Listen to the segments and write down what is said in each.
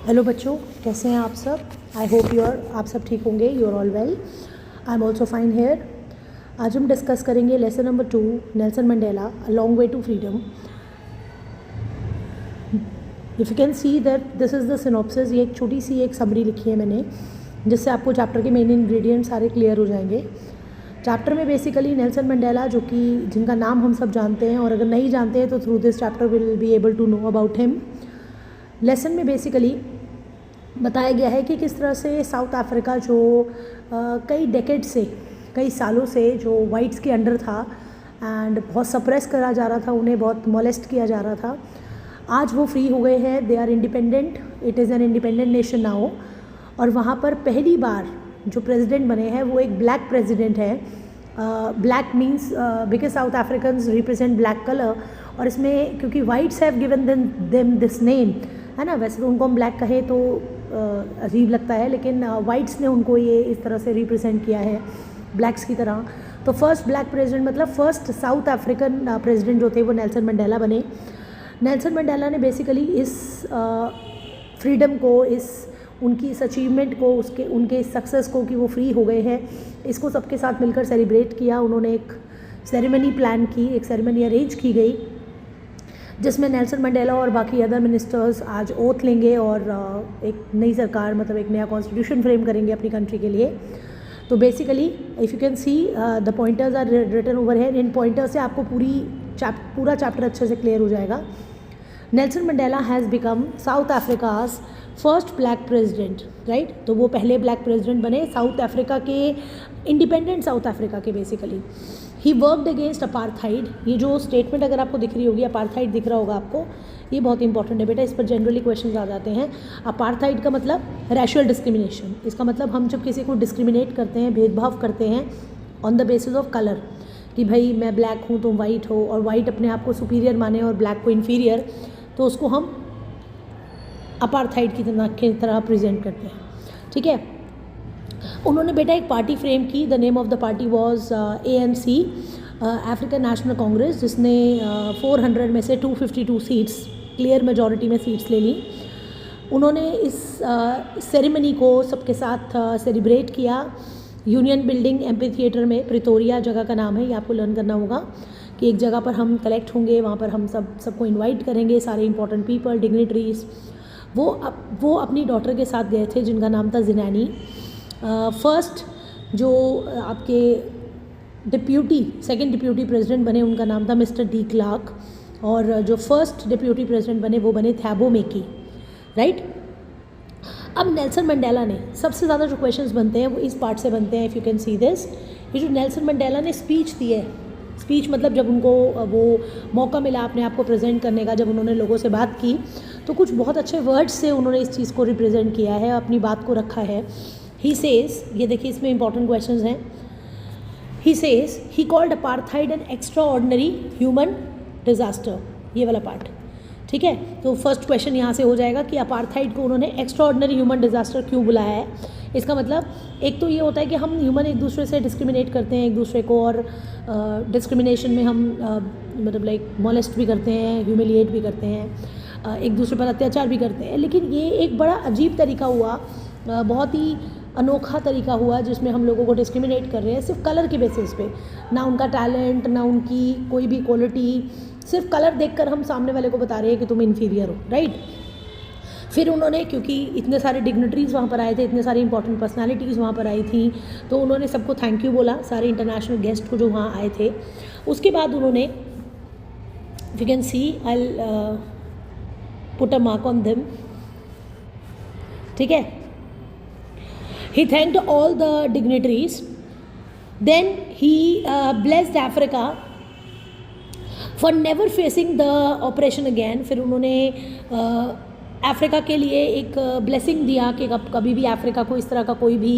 Hello बच्चों, कैसे हैं आप सब। आई होप आप सब ठीक होंगे। You are all well. I am also fine here. आज हम डिस्कस करेंगे lesson number 2, Nelson Mandela a long way to freedom. If you can see that this is the synopsis. ये एक छोटी सी एक समरी लिखी है मैंने, जिससे आपको चैप्टर के मेन इंग्रेडिएंट सारे क्लियर हो जाएंगे। चैप्टर में बेसिकली नेल्सन मंडेला, जो कि जिनका नाम हम सब जानते हैं, और अगर नहीं जानते हैं तो through this chapter will be able to know about him. Lesson में बेसिकली बताया गया है कि किस तरह से साउथ अफ्रीका जो कई डेकेड से, कई सालों से जो वाइट्स के अंडर था एंड बहुत सप्रेस करा जा रहा था, उन्हें बहुत मोलेस्ट किया जा रहा था, आज वो फ्री हो गए हैं। They are independent. It is an independent nation now. और वहाँ पर पहली बार जो प्रेसिडेंट बने हैं वो एक ब्लैक प्रेसिडेंट है। Black means because South Africans represent black colour, और इसमें क्योंकि whites have given them this name, है ना। वैसे तो उनको हम ब्लैक कहें तो अजीब लगता है, लेकिन वाइट्स ने उनको ये इस तरह से रिप्रेजेंट किया है ब्लैक्स की तरह। तो फर्स्ट ब्लैक प्रेसिडेंट, मतलब फर्स्ट साउथ अफ्रीकन प्रेसिडेंट जो थे वो नेल्सन मंडेला बने। नेल्सन मंडेला ने बेसिकली इस फ्रीडम को, इस उनकी इस अचीवमेंट को, उनके इस सक्सेस को कि वो फ्री हो गए हैं, इसको सबके साथ मिलकर सेलिब्रेट किया। उन्होंने एक सेरेमनी प्लान की, एक सेरेमनी अरेंज की गई, जिसमें नेल्सन मंडेला और बाकी अदर मिनिस्टर्स आज ओथ लेंगे और एक नई सरकार, मतलब एक नया कॉन्स्टिट्यूशन फ्रेम करेंगे अपनी कंट्री के लिए। तो basically if you can see the pointers are written over है। इन पॉइंटर्स से आपको पूरा चैप्टर अच्छे से क्लियर हो जाएगा। Nelson Mandela has become south Africa's first black president, right. तो वो पहले ब्लैक प्रेसिडेंट बने साउथ अफ्रीका के, इंडिपेंडेंट साउथ अफ्रीका के basically. He worked against apartheid. ये जो स्टेटमेंट अगर आपको दिख रही होगी, अपार्थाइड दिख रहा होगा आपको, ये बहुत इंपॉर्टेंट है बेटा, इस पर जनरली क्वेश्चन आ जाते हैं। अपार्थाइड का मतलब रैशियल डिस्क्रिमिनेशन। इसका मतलब हम जब किसी को डिस्क्रिमिनेट करते हैं, भेदभाव करते हैं on the basis of colour, कि भाई मैं ब्लैक हूँ तुम वाइट हो, और वाइट अपने आप को सुपीरियर माने और ब्लैक को इन्फीरियर, तो उसको हम अपार्थाइड की तरह प्रेजेंट करते हैं, ठीक है। उन्होंने बेटा एक पार्टी फ्रेम की। The name of the party was ANC, African national Congress, जिसने 400 में से 252 सीट्स, क्लियर मेजॉरिटी में सीट्स ले ली। उन्होंने इस सेरेमनी को सबके साथ सेलिब्रेट किया यूनियन बिल्डिंग एम्पी थिएटर में। प्रिटोरिया जगह का नाम है, ये आपको लर्न करना होगा कि एक जगह पर हम कलेक्ट होंगे, वहाँ पर हम सबको इन्वाइट करेंगे, सारे इंपॉर्टेंट पीपल, डिग्निटरीज। वो अपनी डॉटर के साथ गए थे जिनका नाम था जिनानी। फर्स्ट जो आपके सेकंड डिप्यूटी प्रेसिडेंट बने, उनका नाम था मिस्टर डी क्लार्क, और जो फर्स्ट डिप्यूटी प्रेसिडेंट बने वो बने थैबो मेकी, राइट। अब नेल्सन मंडेला ने, सबसे ज़्यादा जो क्वेश्चंस बनते हैं वो इस पार्ट से बनते हैं। If you can see this, ये जो नेल्सन मंडेला ने स्पीच दी है, स्पीच मतलब जब उनको वो मौका मिला अपने आप को प्रेजेंट करने का, जब उन्होंने लोगों से बात की, तो कुछ बहुत अच्छे वर्ड्स से उन्होंने इस चीज़ को रिप्रेजेंट किया है, अपनी बात को रखा है। ही सेज, ये देखिए इसमें इंपॉर्टेंट क्वेश्चंस हैं। He says he called apartheid an extra ordinary human disaster, ये वाला पार्ट, ठीक है। तो फर्स्ट क्वेश्चन यहाँ से हो जाएगा कि अपार्थाइड को उन्होंने एक्स्ट्रा ऑर्डिनरी ह्यूमन डिजास्टर क्यों बुलाया है। इसका मतलब एक तो ये होता है कि हम ह्यूमन एक दूसरे से डिस्क्रिमिनेट करते हैं एक दूसरे को, और डिस्क्रिमिनेशन में हम मतलब लाइक मोलेस्ट भी करते हैं, ह्यूमिलिएट भी करते हैं, एक दूसरे पर अत्याचार भी करते हैं। लेकिन ये एक बड़ा अजीब तरीका हुआ, बहुत ही अनोखा तरीका हुआ, जिसमें हम लोगों को डिस्क्रिमिनेट कर रहे हैं सिर्फ कलर के बेसिस पे, ना उनका टैलेंट, ना उनकी कोई भी क्वालिटी, सिर्फ कलर देखकर हम सामने वाले को बता रहे हैं कि तुम इन्फीरियर हो, राइट। फिर उन्होंने, क्योंकि इतने सारे डिग्निटरीज़ वहाँ पर आए थे, इतने सारी इंपॉर्टेंट पर्सनालिटीज़ वहाँ पर आई थी, तो उन्होंने सबको थैंक यू बोला, सारे इंटरनेशनल गेस्ट को जो वहाँ आए थे। उसके बाद उन्होंने, you can C, I put a mark on them, ठीक है। He thanked all the dignitaries. Then he blessed Africa for never facing the oppression again. फिर उन्होंने अफ्रीका के लिए एक ब्लेसिंग दिया कि कभी भी अफ्रीका को इस तरह का कोई भी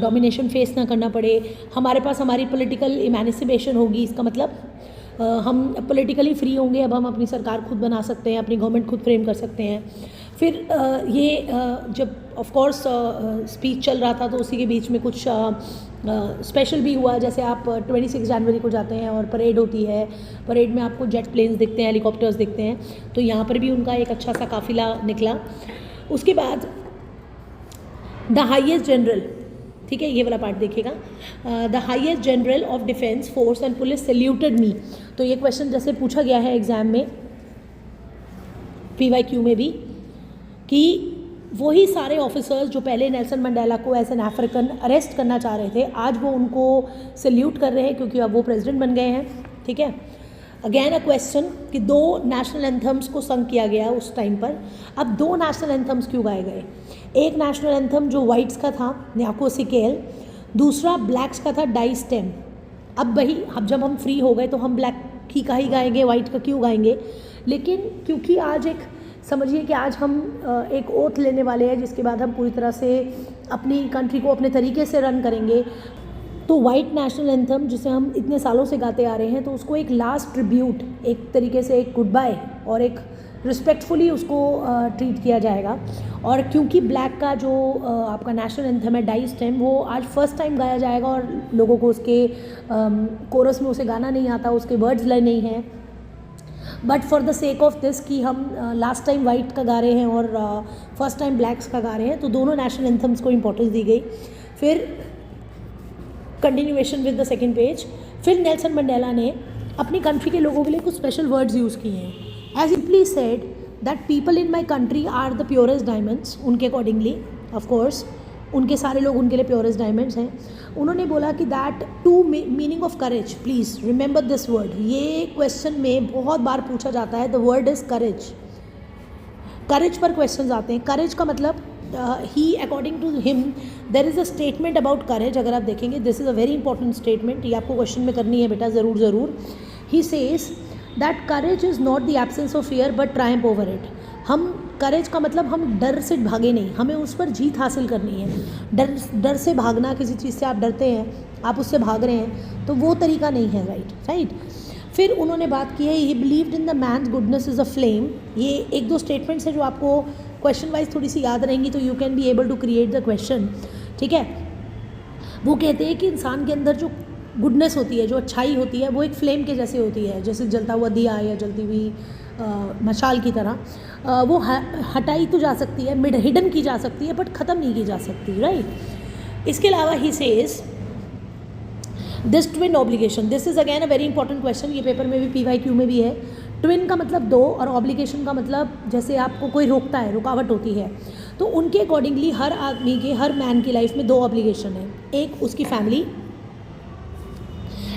डोमिनेशन फेस ना करना पड़े। हमारे पास हमारी पॉलिटिकल इमेंसिपेशन होगी, इसका मतलब हम पॉलिटिकली फ्री होंगे, अब हम अपनी सरकार खुद बना सकते हैं, अपनी गवर्नमेंट खुद फ्रेम कर सकते हैं। फिर ये जब ऑफ कोर्स स्पीच चल रहा था तो उसी के बीच में कुछ स्पेशल भी हुआ, जैसे आप 26 जनवरी को जाते हैं और परेड होती है, परेड में आपको जेट प्लेन्स दिखते हैं, हेलीकॉप्टर्स दिखते हैं, तो यहाँ पर भी उनका एक अच्छा सा काफिला निकला। उसके बाद द हाईएस्ट जनरल, ठीक है, ये वाला पार्ट देखिएगा, the highest general of defence force and police saluted me. तो ये क्वेश्चन जैसे पूछा गया है एग्जाम में PYQ में भी, कि वही सारे ऑफिसर्स जो पहले नेल्सन मंडेला को एज एन अफ्रीकन अरेस्ट करना चाह रहे थे, आज वो उनको सैल्यूट कर रहे हैं क्योंकि अब वो प्रेसिडेंट बन गए हैं, ठीक है। अगेन अ क्वेश्चन कि 2 नेशनल एंथम्स को संग किया गया उस टाइम पर, अब 2 नेशनल एंथम्स क्यों गाए गए? एक नेशनल एंथम जो वाइट्स का था, न्याको सिकेल, दूसरा ब्लैक्स का था, डाई स्टेम। अब वही, अब जब हम फ्री हो गए तो हम ब्लैक की का ही गाएंगे, वाइट का क्यों गाएंगे? लेकिन क्योंकि आज एक समझिए कि आज हम एक ओथ लेने वाले हैं जिसके बाद हम पूरी तरह से अपनी कंट्री को अपने तरीके से रन करेंगे, तो वाइट नेशनल एंथम जिसे हम इतने सालों से गाते आ रहे हैं, तो उसको एक लास्ट ट्रिब्यूट, एक तरीके से एक गुड बाय और एक रिस्पेक्टफुली उसको ट्रीट किया जाएगा। और क्योंकि ब्लैक का जो आपका नेशनल एंथम है डाई स्टेम, वो आज फर्स्ट टाइम गाया जाएगा और लोगों को उसके कोरस में उसे गाना नहीं आता, उसके वर्ड्स नहीं हैं, but for the sake of this कि हम लास्ट टाइम वाइट का गा रहे हैं और फर्स्ट टाइम ब्लैक्स का गा रहे हैं, तो दोनों नेशनल एंथम्स को इंपॉर्टेंस दी गई। फिर continuation with the second page, फिर नेल्सन मंडेला ने अपनी कंट्री के लोगों के लिए कुछ स्पेशल वर्ड्स यूज़ किए हैं। As simply said that people in my country are the purest diamonds, उनके अकॉर्डिंगली ऑफ कोर्स उनके सारे लोग उनके लिए प्योरेस्ट डायमंड्स हैं। उन्होंने बोला कि that to meaning of courage, please remember this word, ये क्वेश्चन में बहुत बार पूछा जाता है, the word is courage. Courage पर क्वेश्चन आते हैं। करेज का मतलब ही according to him there is a statement about courage. अगर आप देखेंगे this is a very important statement, ये आपको क्वेश्चन में करनी है बेटा, ज़रूर। He says that courage is not the absence of fear but Triumph over it. हम करेज का मतलब हम डर से भागे नहीं, हमें उस पर जीत हासिल करनी है। डर से भागना, किसी चीज़ से आप डरते हैं, आप उससे भाग रहे हैं, तो वो तरीका नहीं है, राइट। फिर उन्होंने बात की है, he believed in the man's goodness is a flame. ये 1-2 स्टेटमेंट्स हैं जो आपको क्वेश्चन वाइज थोड़ी सी याद रहेंगी, तो you can be able to create the question, ठीक है। वो कहते हैं कि इंसान के अंदर जो गुडनेस होती है, जो अच्छाई होती है, वो एक फ्लेम के जैसे होती है, जैसे जलता हुआ दिया या जलती हुई मशाल की तरह। वो हटाई तो जा सकती है, हिडन की जा सकती है, बट ख़त्म नहीं की जा सकती, राइट। इसके अलावा he says this twin obligation, this is again a very important question, ये पेपर में भी PYQ में भी है। ट्विन का मतलब 2 और ऑब्लिगेशन का मतलब जैसे आपको कोई रोकता है, रुकावट होती है, तो उनके अकॉर्डिंगली हर आदमी के, हर मैन की लाइफ में 2 ऑब्लिगेशन है। एक उसकी family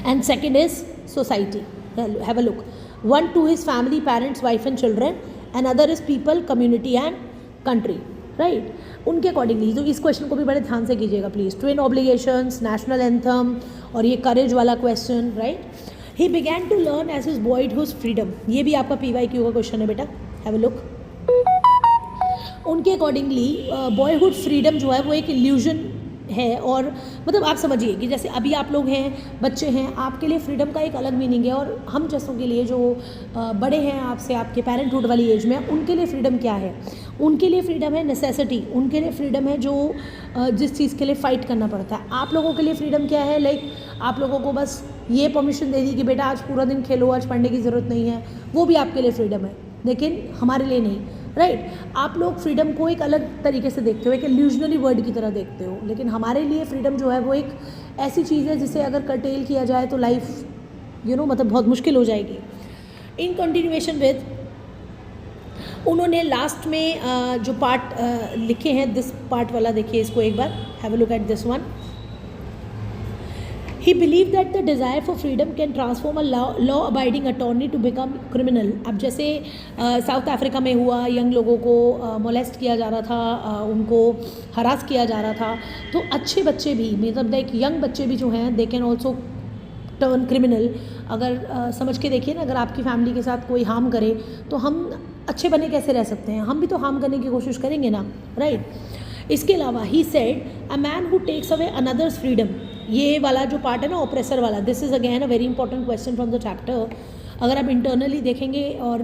and second is society. Have a look, 1 to his family, parents, wife and children, and other is people, community and country, right. उनके अकॉर्डिंगली, तो इस क्वेश्चन को भी बड़े ध्यान से कीजिएगा please. Twin obligations, national anthem और ये करेज वाला question, right. He began to learn as his boyhood freedom, ये भी आपका PYQ का क्वेश्चन है बेटा, हैव अ लुक। उनके अकॉर्डिंगली बॉयहुड फ्रीडम जो है वो एक इल्यूजन है, और मतलब आप समझिए कि जैसे अभी आप लोग हैं, बच्चे हैं, आपके लिए फ्रीडम का एक अलग मीनिंग है, और हम जैसों के लिए जो बड़े हैं आपसे, आपके पेरेंटहुड वाली एज में, उनके लिए फ्रीडम क्या है? उनके लिए फ्रीडम है नेसेसिटी, उनके लिए फ्रीडम है जो जिस चीज़ के लिए फ़ाइट करना पड़ता है। आप लोगों के लिए फ्रीडम क्या है? लाइक आप लोगों को बस ये परमिशन दे दी कि बेटा आज पूरा दिन खेलो, आज पढ़ने की ज़रूरत नहीं है, वो भी आपके लिए फ्रीडम है, लेकिन हमारे लिए नहीं, राइट। आप लोग फ्रीडम को एक अलग तरीके से देखते हो, एक इल्यूजनरी वर्ड की तरह देखते हो, लेकिन हमारे लिए फ्रीडम जो है वो एक ऐसी चीज़ है जिसे अगर कर्टेल किया जाए तो लाइफ मतलब बहुत मुश्किल हो जाएगी। इन कंटिन्यूएशन विद, उन्होंने लास्ट में जो पार्ट लिखे हैं, दिस पार्ट वाला देखिए इसको एक बार, have a look at this one. He believed that the desire for freedom can transform a law-abiding attorney to become criminal. अब जैसे साउथ अफ्रीका में हुआ, यंग लोगों को मोलेस्ट किया जा रहा था, उनको हरास किया जा रहा था, तो अच्छे बच्चे भी, मतलब लाइक यंग बच्चे भी जो हैं, they can also turn criminal. अगर समझ के देखिए ना, अगर आपकी फैमिली के साथ कोई हार्म करे तो हम अच्छे बने कैसे रह सकते हैं? हम भी तो हार्म करने की कोशिश करेंगे ना, राइट। इसके अलावा he said a man who takes away another's freedom, ये वाला जो पार्ट है ना, ऑप्रेसर वाला, this is again a very important question from the chapter. अगर आप इंटरनली देखेंगे और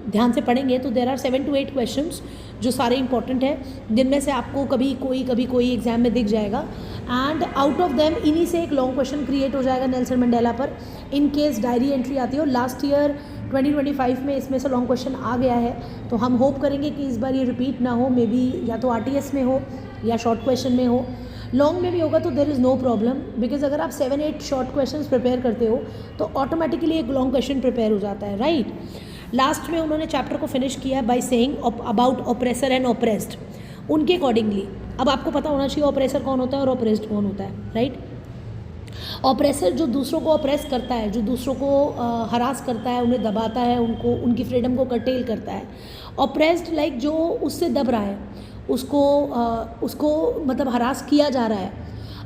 ध्यान से पढ़ेंगे तो देर आर 7 to 8 क्वेश्चंस जो सारे इंपॉर्टेंट हैं, जिनमें से आपको कभी कोई एग्जाम में दिख जाएगा, एंड आउट ऑफ देम इन्हीं से एक लॉन्ग क्वेश्चन क्रिएट हो जाएगा नेल्सन मंडेला पर, इन केस डायरी एंट्री आती है। और लास्ट ईयर 2025 में इसमें से लॉन्ग क्वेश्चन आ गया है, तो हम होप करेंगे कि इस बार ये रिपीट ना हो, मे बी या तो RTS में हो या शॉर्ट क्वेश्चन में हो। लॉन्ग में भी होगा तो there is no problem, because अगर आप 7-8 शॉर्ट क्वेश्चन प्रिपेयर करते हो तो ऑटोमेटिकली एक लॉन्ग क्वेश्चन प्रिपेयर हो जाता है, राइट। लास्ट में उन्होंने चैप्टर को फिनिश किया by saying about oppressor and oppressed, उनके अकॉर्डिंगली। अब आपको पता होना चाहिए ऑप्रेसर कौन होता है और ऑप्रेस्ड कौन होता है, राइट। ऑप्रेसर जो दूसरों को ऑप्रेस करता है, जो दूसरों को हरास करता है, उन्हें दबाता है, उनको उनकी फ्रीडम को कर्टेल करता है। ऑप्रेस्ड लाइक जो उससे दब रहा है, उसको मतलब हरास किया जा रहा है।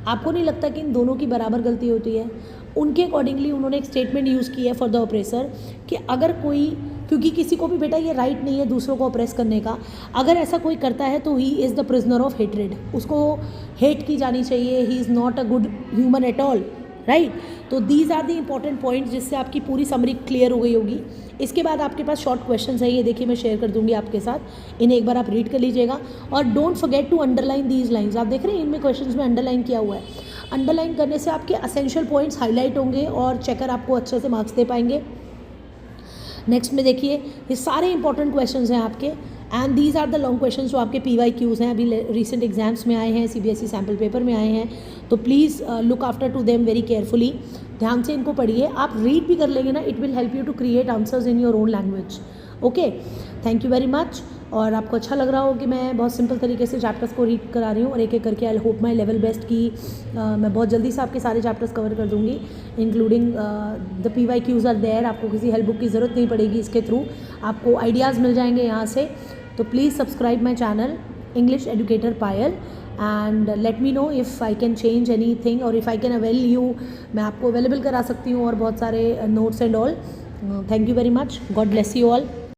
आपको नहीं लगता कि इन दोनों की बराबर गलती होती है? उनके अकॉर्डिंगली उन्होंने एक स्टेटमेंट यूज़ की है फॉर द ऑप्रेसर कि अगर कोई, क्योंकि किसी को भी बेटा ये राइट नहीं है दूसरों को ऑप्रेस करने का, अगर ऐसा कोई करता है तो he is the prisoner of hatred, उसको हेट की जानी चाहिए, he is not a good human at all, right. तो these are the important points, जिससे आपकी पूरी समरी क्लियर हो गई होगी। इसके बाद आपके पास शॉर्ट क्वेश्चंस है, ये देखिए मैं शेयर कर दूंगी आपके साथ, इन्हें एक बार आप रीड कर लीजिएगा। और don't forget to underline these lines. आप देख रहे हैं इनमें क्वेश्चंस में अंडरलाइन किया हुआ है। अंडरलाइन करने से आपके असेंशियल पॉइंट्स हाईलाइट होंगे और चेकर आपको अच्छे से मार्क्स दे पाएंगे। नेक्स्ट में देखिए, ये सारे इंपॉर्टेंट क्वेश्चंस हैं आपके, and these are the long questions जो आपके PYQs हैं, अभी रिसेंट एग्जाम्स में आए हैं, CBSE सैम्पल पेपर में आए हैं। तो please look after two them very carefully, ध्यान से इनको पढ़िए। आप रीड भी कर लेंगे ना, it will help you to create answers in your own language. Okay, thank you very much. और आपको अच्छा लग रहा हो कि मैं बहुत सिंपल तरीके से चैप्टर्स को रीड करा रही हूँ और एक एक करके I hope my level best की मैं बहुत जल्दी से आपके सारे चैप्टर्स कवर कर दूँगी, including the PYQs are there. आपको किसी हेल्प बुक की ज़रूरत नहीं पड़ेगी, इसके थ्रू आपको आइडियाज़ मिल जाएंगे यहाँ से। तो please subscribe my channel English educator Payal, and let me know if I can change anything और if I can avail you, मैं आपको अवेलेबल करा सकती हूँ और बहुत सारे notes and all. Thank you very much, God bless you all.